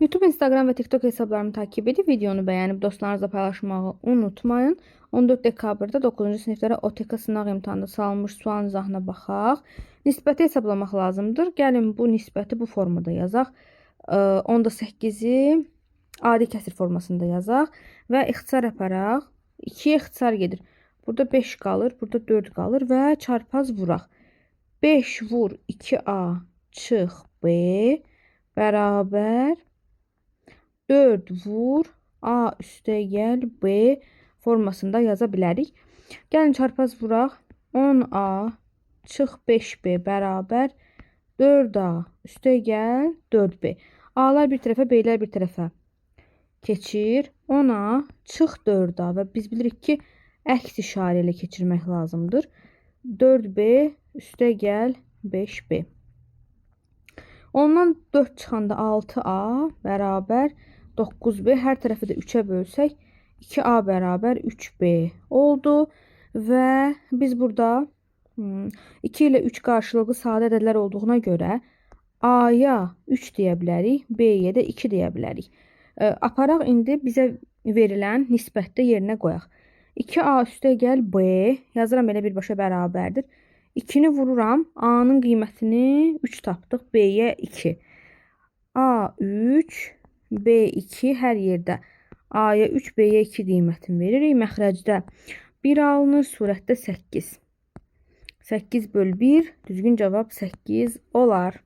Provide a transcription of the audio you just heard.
YouTube, Instagram və TikTok hesablarımı takip edib videonu bəyənib dostlarınızla paylaşmağı unutmayın. 14 dekabrda 9-cu siniflərə OTK sınaq imtahanında salınmış sual izahına baxaq. Nisbəti hesablamaq lazımdır. Gəlin bu nisbəti bu formada yazaq. 10-da 8-i adi kəsir formasında yazaq və ixtisar aparaq. 2-yə ixtisar gedir. Burada 5 qalır, burada 4 qalır və çarpaz vuraq. 5 vur 2A çıx B bərabər 4 vur A üstə gəl B formasında yaza bilərik. Gəlin çarpaz vuraq. 10A çıx 5B bərabər 4A üstə gəl 4B. A'lar bir tərəfə, B'lər bir tərəfə keçir. 10A çıx 4A və biz bilirik ki, əks işarə ilə keçirmək lazımdır. 4B üstə gəl 5B. Ondan 4 çıxanda 6A bərabər 9B. Hər tərəfi də 3-ə bölsək 2A bərabər 3B oldu. Və biz burada 2 ilə 3 qarşılıqlı sadə ədədlər olduğuna görə A'ya 3 deyə bilərik, B'yə də 2 deyə bilərik. Aparaq indi bizə verilən nisbətdə yerinə qoyaq. 2A üstə gəl B, yazıram elə birbaşa bərabərdir. 2-ni vururam, A'nın qiymətini 3 tapdıq, B'yə 2. A 3, B2 hər yerdə A'ya 3, B'yə 2 qiymətini veririk. Məxrəcdə 1 alınır, surətdə 8. 8 böl 1, düzgün cavab 8 olar.